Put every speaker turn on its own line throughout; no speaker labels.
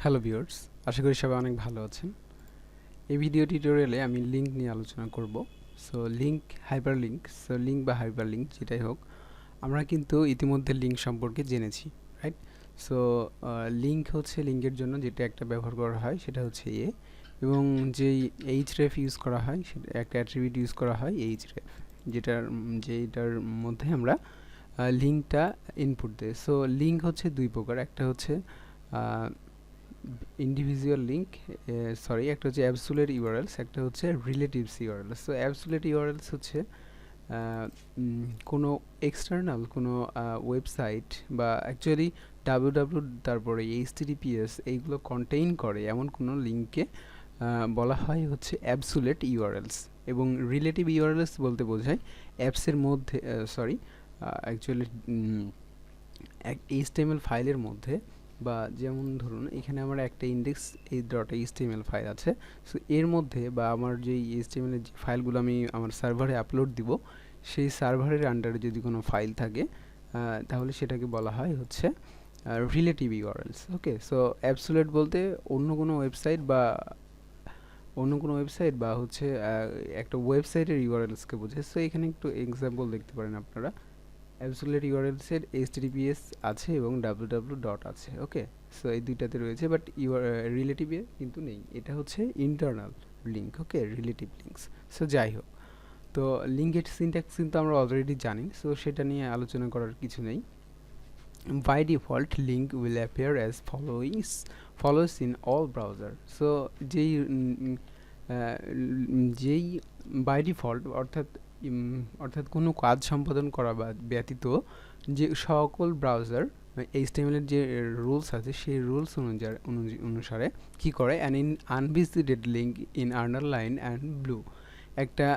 Hello viewers, আশা করি সবাই অনেক ভালো আছেন। এই ভিডিও টিউটোরিয়ালে আমি লিঙ্ক নিয়ে আলোচনা করব। সো লিঙ্ক, হাইপারলিঙ্ক, লিঙ্ক বা হাইপারলিঙ্ক যেটাই হোক, আমরা কিন্তু ইতিমধ্যে লিঙ্ক সম্পর্কে জেনেছি, রাইট? সো লিঙ্ক হচ্ছে লিঙ্কের জন্য যেটা একটা ব্যবহার করা হয় সেটা হচ্ছে এবং যেই href ইউজ করা হয় সেটা একটা অ্যাট্রিবিউট ইউজ করা হয় href, যেটার মধ্যে আমরা লিঙ্কটা ইনপুট দেই। সো লিঙ্ক হচ্ছে দুই প্রকার, একটা হচ্ছে ইন্ডিভিজুয়াল লিঙ্ক, একটা হচ্ছে অ্যাবসোলিউট ইউআরএলস, একটা হচ্ছে relatives URLs. So absolute URLs হচ্ছে কোনো এক্সটার্নাল কোনো ওয়েবসাইট বা অ্যাকচুয়ালি ডাব্লিউ তারপরে এইচটিটিপিএস এইগুলো কন্টেইন করে এমন কোনো লিঙ্ককে বলা হয় হচ্ছে অ্যাবসোলিউট ইউআরএলস। এবং রিলেটিভ ইউআরএলস বলতে বোঝায় অ্যাপসের মধ্যে অ্যাকচুয়ালি এইচটিএমএল ফাইলের মধ্যে, বা যেমন ধরুন এখানে আমার একটা ইন্ডেক্স এই ডট এইচটিএমএল ফাইল আছে। সো এর মধ্যে বা আমার যেই এইচটিএমএল এর যে ফাইলগুলো আমি আমার সার্ভারে আপলোড দিব, সেই সার্ভারের আন্ডারে যদি কোনো ফাইল থাকে তাহলে সেটাকে বলা হয় হচ্ছে রিলেটিভ ইউআরএলস। ওকে, সো অ্যাবসোলিউট বলতে অন্য কোনো ওয়েবসাইট বা হচ্ছে একটা ওয়েবসাইটের ইউআরএলসকে বোঝায়। সো এখানে একটু এক্সাম্পল দেখতে পারেন আপনারা। অ্যাবসোলিউট ইউআরএলস এর এইচটিটিপিএস আছে এবং www ডট আছে। ওকে, সো এই দুইটাতে রয়েছে, বাট রিলেটিভে কিন্তু নেই। এটা হচ্ছে ইন্টারনাল লিঙ্ক। ওকে, রিলেটিভ লিঙ্কস। সো যাই হোক, তো লিঙ্কের সিনট্যাক্স কিন্তু আমরা অলরেডি জানি, সো সেটা নিয়ে আলোচনা করার কিছু নেই। By default link will appear as follows in all browser. So যেই বাই ডিফল্ট অর্থাৎ কোনো কাজ সম্পাদন করা ব্যতীত যে সকল ব্রাউজার HTML এর যে রুলস আছে সেই রুলস অনুসারে কি করে, an unvisited link in underline and blue, একটা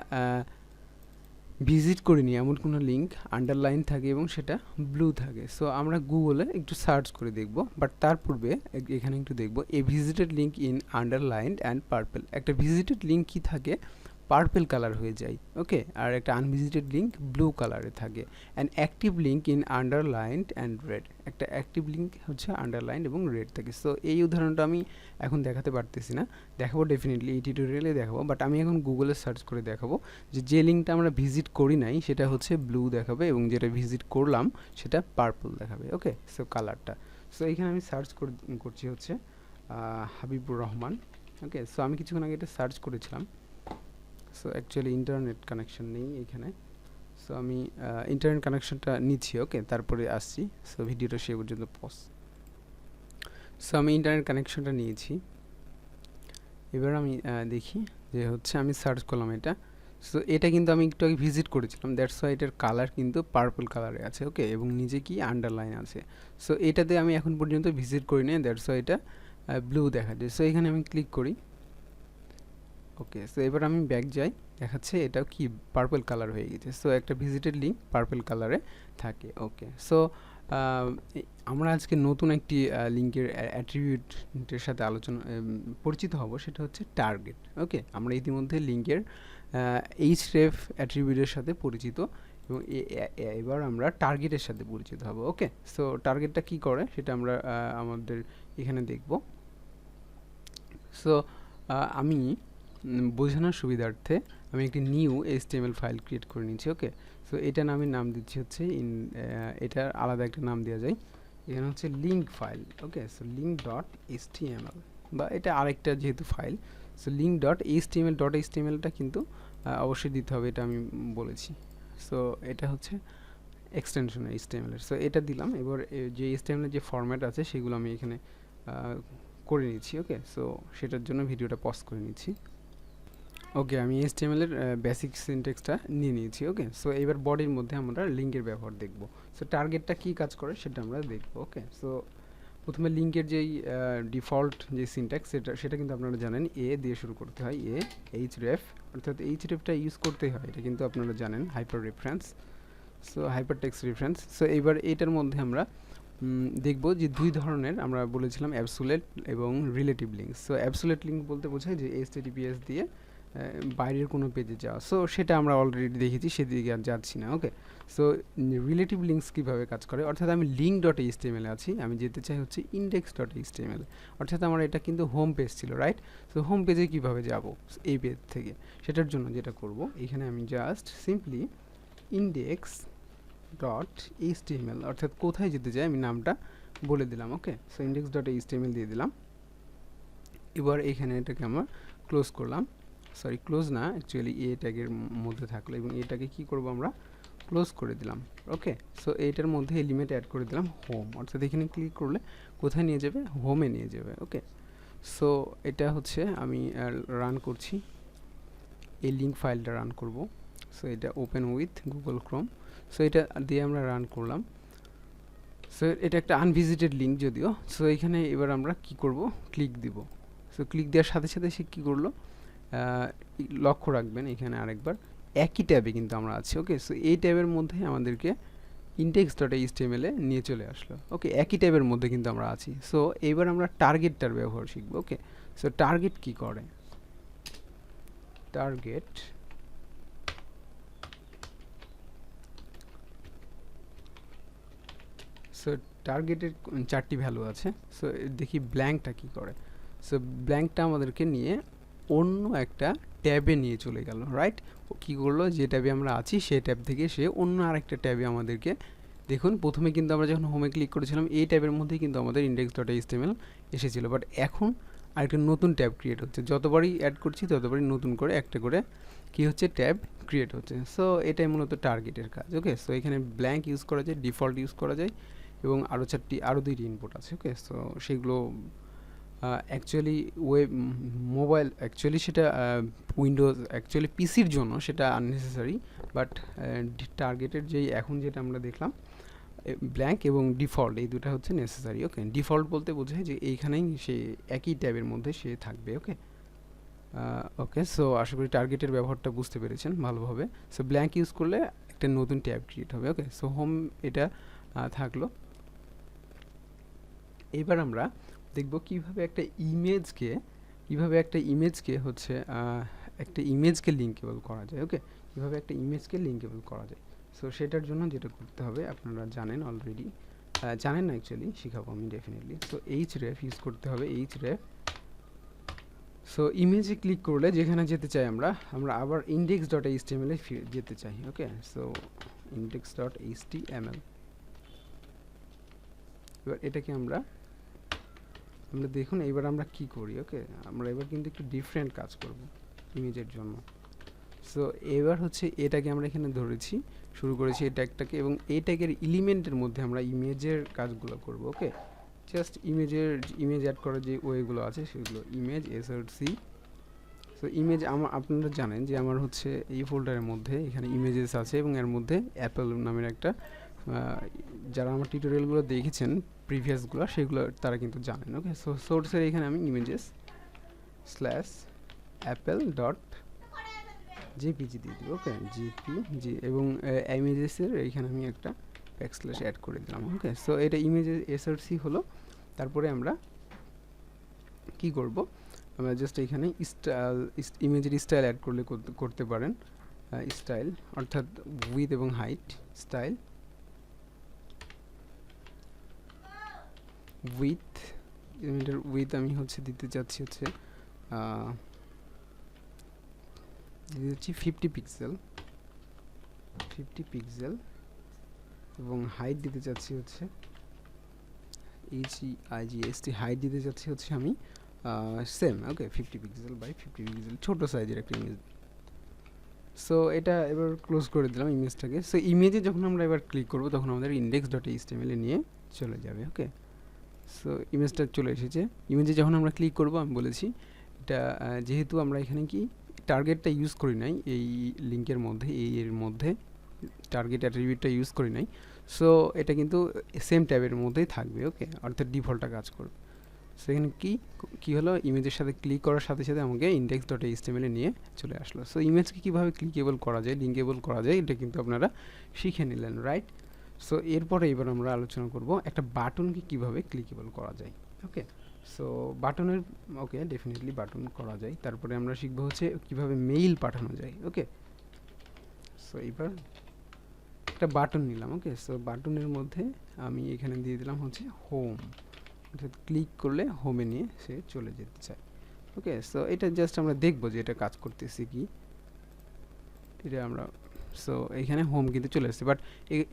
ভিজিট করিনি এমন কোনো লিঙ্ক আন্ডারলাইন থাকে এবং সেটা ব্লু থাকে। সো আমরা গুগলে একটু সার্চ করে দেখব, বাট তার পূর্বে এখানে একটু দেখব a visited link in underline and purple. একটা ভিজিটেড লিঙ্ক কি থাকে, পার্পল কালার হয়ে যায়। ওকে, আর একটা আনভিজিটেড লিঙ্ক ব্লু কালারে থাকে। And active link in underlined and red, একটা অ্যাক্টিভ লিঙ্ক হচ্ছে আন্ডারলাইন এবং রেড থাকে। সো এই উদাহরণটা আমি এখন দেখাতে পারতেছি না, দেখাবো ডেফিনেটলি এই টিউটোরিয়ালে দেখাবো, বাট আমি এখন গুগলে সার্চ করে দেখাবো যে লিঙ্কটা আমরা ভিজিট করি নাই সেটা হচ্ছে ব্লু দেখাবে এবং যেটা ভিজিট করলাম সেটা পার্পল দেখাবে। ওকে, সো কালারটা। সো এখানে আমি সার্চ করছি হচ্ছে হাবিবুর রহমান। ওকে, সো আমি কিছুক্ষণ আগে এটা সার্চ করেছিলাম। সো অ্যাকচুয়ালি ইন্টারনেট কানেকশন নেই এখানে, সো আমি ইন্টারনেট কানেকশনটা নিচ্ছি। ওকে, তারপরে আসছি। সো ভিডিওটা সে পর্যন্ত পজ। সো আমি ইন্টারনেট কানেকশনটা নিয়েছি। এবার আমি দেখি যে হচ্ছে আমি সার্চ করলাম এটা। সো এটা কিন্তু আমি একটু আগে ভিজিট করেছিলাম, দ্যাটস ওয়াই এটার কালার কিন্তু পার্পল কালারে আছে। ওকে, এবং নিচে কি আন্ডারলাইন আছে। সো এটাতে আমি এখন পর্যন্ত ভিজিট করি না, দ্যাটস ওয়াই এটা ব্লু দেখা যায়। সো এখানে আমি ক্লিক করি। ওকে, সো এবার আমি ব্যাক যাই, দেখাচ্ছে এটা কি পার্পল কালার হয়ে গেছে। সো একটা ভিজিটেড লিঙ্ক পার্পল কালারে থাকে। ওকে, সো আমরা আজকে নতুন একটি লিঙ্কের অ্যাট্রিবিউটের সাথে পরিচিত হব, সেটা হচ্ছে টার্গেট। ওকে, আমরা ইতিমধ্যে লিঙ্কের href অ্যাট্রিবিউটের সাথে পরিচিত এবং এবার আমরা টার্গেটের সাথে পরিচিত হব। ওকে, সো টার্গেটটা কি করে সেটা আমরা আমাদের এখানে দেখব। সো আমি বোঝানোর সুবিধার্থে আমি একটি নিউ HTML ফাইল ক্রিয়েট করে নিচ্ছি। ওকে, সো এটার আমি নাম দিচ্ছি হচ্ছে এটার আলাদা একটা নাম দেওয়া যায়, এখানে হচ্ছে লিঙ্ক ফাইল। ওকে, সো লিঙ্ক ডট HTML, বা এটা আরেকটা যেহেতু file, so link dot HTML কিন্তু অবশ্যই দিতে হবে, এটা আমি বলেছি। সো এটা হচ্ছে এক্সটেনশন HTML এর। সো এটা দিলাম। এবার যে HTML এর যে ফরম্যাট আছে সেগুলো আমি এখানে করে নিচ্ছি। ওকে, সো সেটার জন্য ভিডিওটা পজ করে নিচ্ছি। ওকে, আমি HTML এর বেসিক সিনট্যাক্সটা নিয়ে নিয়েছি। ওকে, সো এবার বডির মধ্যে আমরা লিঙ্কের ব্যবহার দেখব। সো টার্গেটটা কি কাজ করে সেটা আমরা দেখব। ওকে, সো প্রথমে লিঙ্কের যেই ডিফল্ট যে সিনট্যাক্স সেটা কিন্তু আপনারা জানেন, এ দিয়ে শুরু করতে হয়। href, অর্থাৎ hrefটা ইউজ করতেই হয়, এটা কিন্তু আপনারা জানেন, hyper reference. So hyper text reference. So এবার এটার মধ্যে আমরা দেখব যে দুই ধরনের আমরা বলেছিলাম, অ্যাবসোলিউট এবং relative link. So absolute link বলতে বোঝায় যে HTTPS দিয়ে বাইরের কোনো পেজে যাওয়া। সো সেটা আমরা অলরেডি দেখেছি, সেদিকে আর যাচ্ছি না। ওকে, সো রিলেটিভ লিঙ্কস কীভাবে কাজ করে, অর্থাৎ আমি লিঙ্ক ডট এইচটিএমএল আছি, আমি যেতে চাই হচ্ছে ইন্ডেক্স ডট এইচটিএমএল, অর্থাৎ আমার এটা কিন্তু হোম পেজ ছিল, রাইট? সো হোম পেজে কীভাবে যাব এই পেজ থেকে, সেটার জন্য যেটা করব, এখানে আমি just simply index dot HTML, অর্থাৎ কোথায় যেতে চাই আমি নামটা বলে দিলাম। ওকে, সো ইন্ডেক্স ডট এইচটিএমএল দিয়ে দিলাম। এবার এখানে এটাকে আমরা ক্লোজ করলাম, সরি ক্লোজ না, অ্যাকচুয়ালি এ ট্যাগের মধ্যে থাকলো, এবং এটাকে কি করব আমরা ক্লোজ করে দিলাম। ওকে, সো এইটার মধ্যে এলিমেন্ট অ্যাড করে দিলাম হোম, অর্থাৎ এখানে ক্লিক করলে কোথায় নিয়ে যাবে, হোমে নিয়ে যাবে। ওকে, সো এটা হচ্ছে আমি রান করছি, এই লিঙ্ক ফাইলটা রান করব। সো এটা open with Google Chrome, so এটা দিয়ে আমরা রান করলাম। সো এটা একটা আনভিজিটেড লিঙ্ক যদিও। সো এখানে এবার আমরা কি করব, ক্লিক দিব। সো ক্লিক দেওয়ার সাথে সাথে সে কী করলো, লক্ষ্য রাখবেন এখানে আরেকবার একই ট্যাবে কিন্তু আমরা আছি। ওকে, সো এই ট্যাবের মধ্যে আমাদেরকে ইন্ডেক্স ডট এইচটিএমএলে নিয়ে চলে আসলো। ওকে, একই ট্যাবের মধ্যে কিন্তু আমরা আছি। সো এবার আমরা টার্গেটটার ব্যবহার শিখব। ওকে, সো টার্গেট কি করে, টার্গেট সো টার্গেটের 4টি ভ্যালু আছে। সো দেখি ব্ল্যাঙ্কটা কি করে। সো ব্ল্যাঙ্কটা আমাদেরকে নিয়ে অন্য একটা ট্যাবে নিয়ে চলে গেল, রাইট? কী করলো, যে ট্যাবে আমরা আছি সেই ট্যাব থেকে সে অন্য আরেকটা ট্যাবে আমাদেরকে, দেখুন প্রথমে কিন্তু আমরা যখন হোমে ক্লিক করেছিলাম এই ট্যাবের মধ্যেই কিন্তু আমাদের ইন্ডেক্স ডট এইচটিএমএল এসেছিল, বাট এখন আরেকটা নতুন ট্যাব ক্রিয়েট হচ্ছে, যতবারই অ্যাড করছি ততবারই নতুন করে একটা করে কি হচ্ছে, ট্যাব ক্রিয়েট হচ্ছে। সো এটাই মূলত টার্গেটের কাজ। ওকে, সো এখানে ব্ল্যাঙ্ক ইউজ করা যায়, ডিফল্ট ইউজ করা যায়, এবং আরও 2টি ইনপুট আছে। ওকে, সো সেগুলো অ্যাকচুয়ালি মোবাইল অ্যাকচুয়ালি সেটা উইন্ডোজ অ্যাকচুয়ালি পিসির জন্য সেটা আননেসেসারি, বাট টার্গেটের যেই এখন যেটা আমরা দেখলাম ব্ল্যাঙ্ক এবং ডিফল্ট, এই দুটো হচ্ছে নেসেসারি। ওকে, ডিফল্ট বলতে বোঝায় যে এইখানেই সে একই ট্যাবের মধ্যে সে থাকবে। ওকে, ওকে, সো আশা করি টার্গেটের ব্যবহারটা বুঝতে পেরেছেন ভালোভাবে। সো ব্ল্যাঙ্ক ইউজ করলে একটা নতুন ট্যাব ক্রিয়েট হবে। ওকে, সো হোম এটা থাকলো। এবার আমরা দেখব কিভাবে একটা ইমেজকে হচ্ছে একটা ইমেজকে লিঙ্কেবল করা যায়। ওকে, কিভাবে একটা ইমেজকে লিঙ্কেবল করা যায়। সো সেটার জন্য যেটা করতে হবে আপনারা জানেন অলরেডি, জানেন না অ্যাকচুয়ালি, শিখাবো আমি ডেফিনেটলি। সো href ইউজ করতে হবে, href। সো ইমেজে ক্লিক করলে যেখানে যেতে চাই আমরা আবার ইন্ডেক্স ডট এইচটিএমএল এ যেতে চাই। ওকে, সো ইন্ডেক্স ডট এইচটিএমএল, এবার এটাকে আমরা দেখুন এবার আমরা কি করি। ওকে, আমরা এবার কিন্তু একটু ডিফারেন্ট কাজ করব ইমেজের জন্য। সো এবার হচ্ছে এটাকে আমরা এখানে ধরেছি, শুরু করেছি এই ট্যাগটাকে, এবং এই ট্যাগের এলিমেন্টের মধ্যে আমরা ইমেজের কাজগুলো করব। ওকে, জাস্ট ইমেজ অ্যাড করার যে ওয়েগুলো আছে সেগুলো, ইমেজ এসআরসি। সো ইমেজ আপনারা জানেন যে আমার হচ্ছে এই ফোল্ডারের মধ্যে এখানে ইমেজেস আছে, এবং এর মধ্যে অ্যাপেল নামের একটা, যারা আমার টিউটোরিয়ালগুলো দেখেছেন প্রিভিয়াসগুলো সেগুলো তারা কিন্তু জানেন। ওকে, সো সোর্সের এখানে আমি images slash Apple dot JPG দিয়ে দিব। ওকে, জেপিজি, এবং ইমেজেসের এইখানে আমি একটা ব্যাকস্ল্যাশ অ্যাড করে দিলাম। ওকে, সো এটা ইমেজেস এসআরসি হলো। তারপরে আমরা কি করব, আমরা জাস্ট এখানে স্টাইল, ইমেজের স্টাইল অ্যাড করলে করতে পারেন, স্টাইল অর্থাৎ উইথ এবং হাইট, স্টাইল উইথ আমি হচ্ছে দিতে চাচ্ছি হচ্ছে 50 পিক্সেল, এবং হাইট দিতে চাচ্ছি হচ্ছে HEIGST, হাইট দিতে চাচ্ছি হচ্ছে আমি same. Okay, 50 pixel by 50 pixel, ছোট সাইজের একটা ইমেজ। সো এটা এবার ক্লোজ করে দিলাম ইমেজটাকে। সো ইমেজে যখন আমরা এবার ক্লিক করব তখন আমাদের ইন্ডেক্স ডট এইচটিএমএল এ নিয়ে চলে যাবে। ওকে, সো ইমেজটা চলে এসেছে। ইমেজে যখন আমরা ক্লিক করব, আমি বলেছি এটা যেহেতু আমরা এখানে কি টার্গেটটা ইউজ করি নাই এই লিঙ্কের মধ্যে, এর মধ্যে টার্গেট অ্যাট্রিবিউটটা ইউজ করি নাই, সো এটা কিন্তু সেম ট্যাবের মধ্যেই থাকবে। ওকে, অর্থাৎ ডিফল্টটা কাজ করবে। সেখানে কি হলো, ইমেজের সাথে ক্লিক করার সাথে সাথে আমাকে ইন্ডেক্স ডট এইচটিএমএল এ নিয়ে চলে আসলো। সো ইমেজকে কীভাবে ক্লিকেবল করা যায়, লিঙ্কেবল করা যায়, এটা কিন্তু আপনারা শিখে নিলেন, রাইট? সো এরপরে এবার আমরা আলোচনা করব একটা বাটনকে কিভাবে ক্লিকেবল করা যায়। ওকে, সো বাটনের ওকে ডেফিনেটলি বাটন করা যায়। তারপরে আমরা শিখবো হচ্ছে কিভাবে মেইল পাঠানো যায়। ওকে, সো এবার একটা বাটন নিলাম। ওকে, সো বাটনের মধ্যে আমি এখানে দিয়ে দিলাম হচ্ছে হোম, অর্থাৎ ক্লিক করলে হোমে নিয়ে সে চলে যেতে চায়। ওকে, সো এটা জাস্ট আমরা দেখবো যে এটা কাজ করতেছে কি, এটা আমরা সো এখানে হোম কিন্তু চলে আসছে, বাট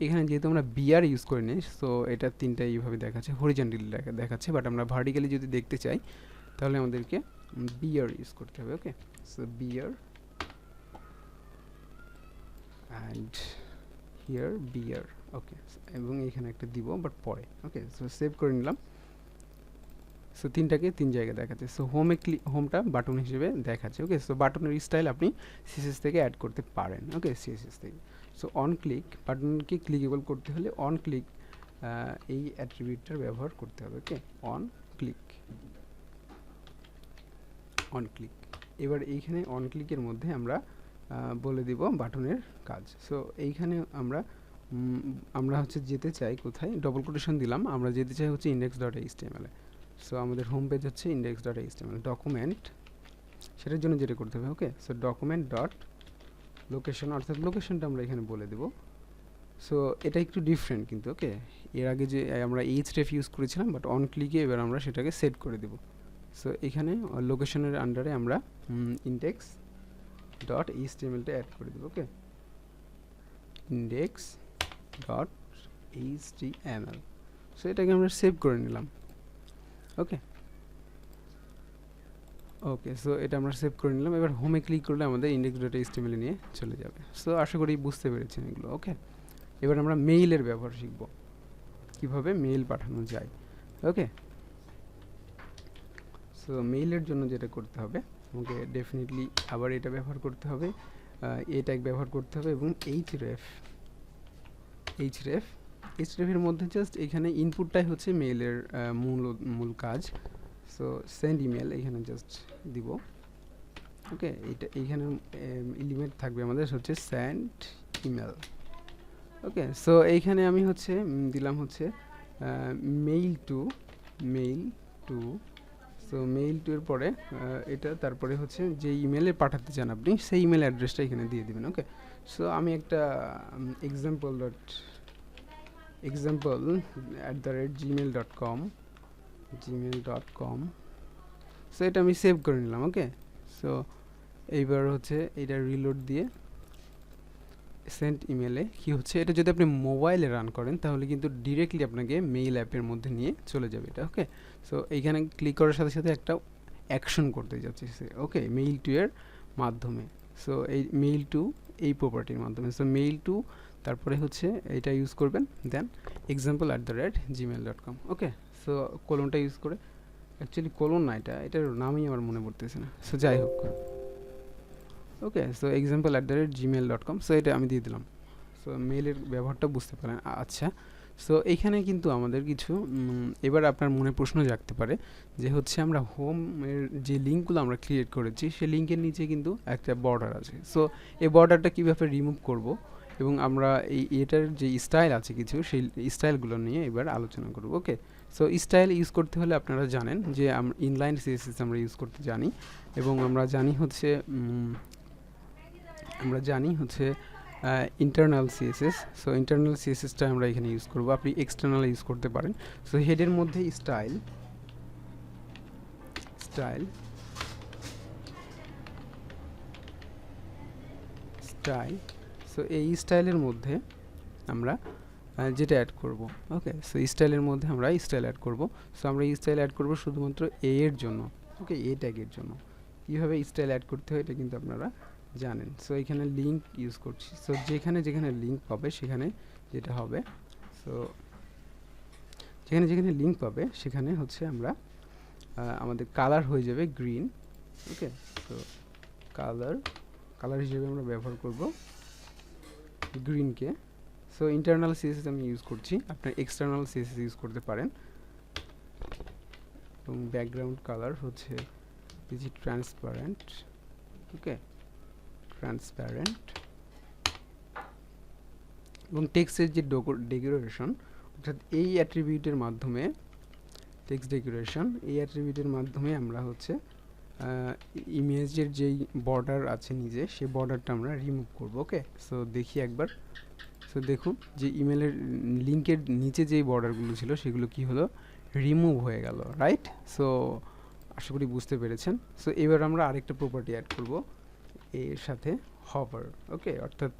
এখানে যেহেতু আমরা বিআর ইউজ করে নিই, সো এটা তিনটা এইভাবে দেখাচ্ছে, হরিজন্টালি দেখাচ্ছে, বাট আমরা ভার্টিক্যালি যদি দেখতে চাই তাহলে আমাদেরকে বিআর ইউজ করতে হবে। Okay, so BR and here BR. Okay, এবং এখানে একটা দিব বাট পরে। ওকে, সো সেভ করে নিলাম। সো তিনটাকে তিন জায়গায় দেখাচ্ছে। সো হোমটা বাটন হিসেবে দেখাচ্ছে। ওকে, সো বাটনের স্টাইল আপনি সিএসএস থেকে অ্যাড করতে পারেন। ওকে, সিএসএস থেকে। সো অন ক্লিক, বাটনকে ক্লিকেবল করতে হলে অন ক্লিক এই অ্যাট্রিবিউটটার ব্যবহার করতে হবে। ওকে, অন ক্লিক, অন ক্লিক। এবার এইখানে অন ক্লিকের মধ্যে আমরা বলে দিব বাটনের কাজ। সো এইখানে আমরা হচ্ছে যেতে চাই কোথায়, ডবল কোটেশন দিলাম, আমরা যেতে চাই হচ্ছে index.html এ। সো আমাদের হোম পেজ হচ্ছে index.html ডকুমেন্ট, সেটার জন্য যেটা করতে হবে। Okay, so document dot location, অর্থাৎ লোকেশনটা আমরা এখানে বলে দেব। সো এটা একটু ডিফারেন্ট কিন্তু। ওকে, এর আগে যে আমরা href ইউজ করেছিলাম, বাট অন ক্লিকে এবার আমরা সেটাকে সেট করে দেব। সো এখানে লোকেশনের আন্ডারে আমরা index.html টা অ্যাড করে দেব। ওকে, index.html। সো এটাকে আমরা সেভ করে নিলাম। ওকে, ওকে, সো এটা আমরা সেভ করে নিলাম। এবার হোমে ক্লিক করলে আমাদের index.html এ নিয়ে চলে যাবে। সো আশা করি বুঝতে পেরেছেন এগুলো। ওকে, এবার আমরা মেইলের ব্যবহার শিখব, কিভাবে মেইল পাঠানো যায়। ওকে, সো মেইলের জন্য যেটা করতে হবে, আমাকে ডেফিনেটলি আবার এটা ব্যবহার করতে হবে, এ ট্যাগ ব্যবহার করতে হবে, এবং href এর মধ্যে জাস্ট এখানে ইনপুটটাই হচ্ছে মেইলের মূল কাজ। সো সেন্ড ইমেল এখানে জাস্ট দিব। ওকে, এইখানে এলিমেন্ট থাকবে আমাদের হচ্ছে সেন্ড ইমেল। ওকে, সো এইখানে আমি হচ্ছে দিলাম হচ্ছে mail two, so mail two এর পরে এটা, তারপরে হচ্ছে যে ইমেলে পাঠাতে চান আপনি সেই ইমেল অ্যাড্রেসটা এখানে দিয়ে দিবেন। ওকে, সো আমি একটা example@gmail.com, সো এটা আমি সেভ করে নিলাম। ওকে, সো এইবার হচ্ছে এটা রিলোড দিয়ে সেন্ট ইমেলে কি হচ্ছে, এটা যদি আপনি মোবাইলে রান করেন তাহলে কিন্তু ডিরেক্টলি আপনাকে মেইল অ্যাপের মধ্যে নিয়ে চলে যাবে এটা। ওকে, সো এইখানে ক্লিক করার সাথে সাথে একটা অ্যাকশন করতে যাচ্ছে সে। ওকে, মেইল টু এর মাধ্যমে, সো এই মেইল টু এই প্রপার্টির মাধ্যমে, সো মেইল টু তারপরে হচ্ছে এটা ইউজ করবেন, দেন example@gmail.com। ওকে, সো কোলনটা ইউজ করে, অ্যাকচুয়ালি কোলন না, এটার নামই আমার মনে পড়তেছে না, সো যাই হোক। ওকে, সো example@gmail.com, সো এটা আমি দিয়ে দিলাম। সো মেইলের ব্যবহারটা বুঝতে পারেন। আচ্ছা, সো এইখানে কিন্তু আমাদের কিছু এবার আপনার মনে প্রশ্ন জাগতে পারে যে হচ্ছে আমরা হোমের যে লিঙ্কগুলো আমরা ক্রিয়েট করেছি সেই লিঙ্কের নিচে কিন্তু একটা বর্ডার আছে। সো এই বর্ডারটা কীভাবে রিমুভ করব, এবং আমরা এটার যে স্টাইল আছে কিছু, সেই স্টাইলগুলো নিয়ে এবার আলোচনা করব। ওকে, সো স্টাইল ইউজ করতে হলে আপনারা জানেন যে ইনলাইন সিএসএস আমরা ইউজ করতে জানি, এবং আমরা জানি হচ্ছে ইন্টারনাল সিএসএস। সো ইন্টারনাল সিএসএসটা আমরা এখানে ইউজ করব, আপনি এক্সটার্নাল ইউজ করতে পারেন। সো হেডের মধ্যে স্টাইল, সো এই স্টাইলের মধ্যে আমরা যেটা অ্যাড করব। ওকে, সো স্টাইলের মধ্যে আমরা স্টাইল অ্যাড করব। সো আমরা স্টাইল অ্যাড করব শুধুমাত্র এর জন্য। ওকে, এ ট্যাগের জন্য কীভাবে স্টাইল অ্যাড করতে হয় এটা কিন্তু আপনারা জানেন। সো এখানে লিঙ্ক ইউজ করছি। সো যেখানে লিঙ্ক পাবে সেখানে যেটা হবে, সো যেখানে লিঙ্ক পাবে সেখানে হচ্ছে আমরা আমাদের কালার হয়ে যাবে গ্রিন। ওকে, সো কালার হিসেবে আমরা ব্যবহার করব গ্রিনকে। সো ইন্টারনাল সিএসএস আমি ইউজ করছি, আপনি এক্সটার্নাল সিএসএস ইউজ করতে পারেন। এবং ব্যাকগ্রাউন্ড কালার হচ্ছে ট্রান্সপারেন্ট। ওকে, এবং টেক্সটের যে ডেকোরেশন, অর্থাৎ এই অ্যাট্রিবিউটের মাধ্যমে টেক্সট ডেকোরেশন, এই অ্যাট্রিবিউটের মাধ্যমে আমরা হচ্ছে ইমেজের যেই বর্ডার আছে নিচে সেই বর্ডারটা আমরা রিমুভ করব। ওকে, সো দেখি একবার। সো দেখুন যে ইমেলের লিঙ্কের নিচে যেই বর্ডারগুলো ছিল সেগুলো কি হলো, রিমুভ হয়ে গেল, রাইট? সো আশা করি বুঝতে পেরেছেন। সো এবার আমরা আরেকটা প্রপার্টি অ্যাড করব এর সাথে, হভার। ওকে, অর্থাৎ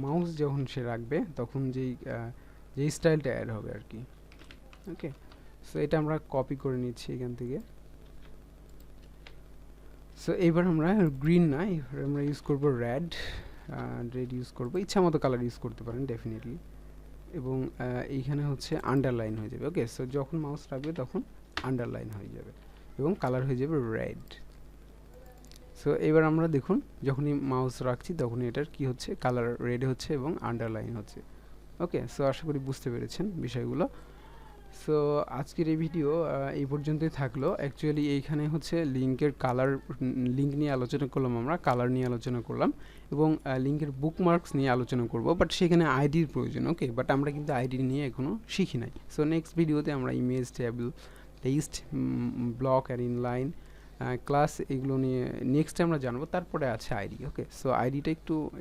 মাউস যখন সে রাখবে তখন যেই স্টাইলটা অ্যাড হবে আর কি। ওকে, সো এটা আমরা কপি করে নিচ্ছি এখান থেকে। সো এবার আমরা গ্রিন না, এবার আমরা ইউজ করব রেড ইউজ করব, ইচ্ছা মতো কালার ইউজ করতে পারেন ডেফিনেটলি। এবং এইখানে হচ্ছে আন্ডারলাইন হয়ে যাবে। ওকে, সো যখন মাউস রাখবে তখন আন্ডারলাইন হয়ে যাবে এবং কালার হয়ে যাবে রেড। সো এবার আমরা দেখুন যখনই মাউস রাখছি তখনই এটার কি হচ্ছে, কালার রেড হচ্ছে এবং আন্ডারলাইন হচ্ছে। ওকে, সো আশা করি বুঝতে পেরেছেন বিষয়গুলো। সো আজকের এই ভিডিও এই পর্যন্তই থাকলো। অ্যাকচুয়ালি এইখানে হচ্ছে লিঙ্কের কালার, লিঙ্ক নিয়ে আলোচনা করলাম, আমরা কালার নিয়ে আলোচনা করলাম এবং লিঙ্কের বুকমার্কস নিয়ে আলোচনা করব, বাট সেখানে আইডির প্রয়োজন। ওকে, বাট আমরা কিন্তু আইডি নিয়ে এখনও শিখি নাই। সো নেক্সট ভিডিওতে আমরা ইমেজ, টেবিল, লিস্ট, ব্লক আর ইনলাইন, ক্লাস এগুলো নিয়ে নেক্সট আমরা জানবো। তারপরে আছে আইডি। ওকে, সো আইডিটা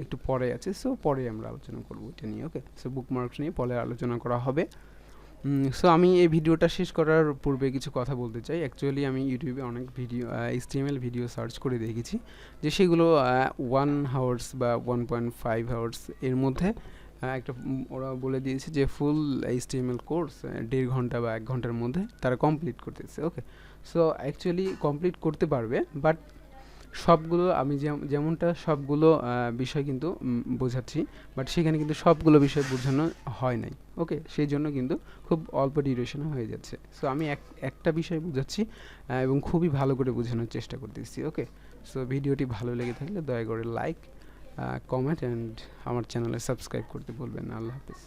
একটু পরে আছে, সো পরে আমরা আলোচনা করবো এটা নিয়ে। ওকে, সো বুকমার্কস নিয়ে পরে আলোচনা করা হবে। সো আমি এই ভিডিওটা শেষ করার পূর্বে কিছু কথা বলতে চাই। অ্যাকচুয়ালি আমি ইউটিউবে অনেক ভিডিও, HTML ভিডিও সার্চ করে দেখেছি যে সেগুলো 1 আওয়ার্স বা 1.5 আওয়ার্স এর মধ্যে একটা ওরা বলে দিয়েছে যে ফুল HTML কোর্স 1.5 ঘন্টা বা 1 ঘন্টার মধ্যে তারা কমপ্লিট করতেছে। ওকে, সো অ্যাকচুয়ালি কমপ্লিট করতে পারবে, বাট সবগুলো আমি যেমনটা সবগুলো বিষয় কিন্তু বোঝাচ্ছি, বাট সেখানে কিন্তু সবগুলো বিষয় বোঝানো হয় নাই। ওকে, সেই জন্য কিন্তু খুব অল্প ডিউরেশনে হয়ে যাচ্ছে। সো আমি একটা বিষয় বোঝাচ্ছি এবং খুবই ভালো করে বোঝানোর চেষ্টা করতেছি। ওকে, সো ভিডিওটি ভালো লেগে থাকলে দয়া করে লাইক, কমেন্ট অ্যান্ড আমার চ্যানেলে সাবস্ক্রাইব করতে ভুলবেন না। আল্লাহ হাফিজ।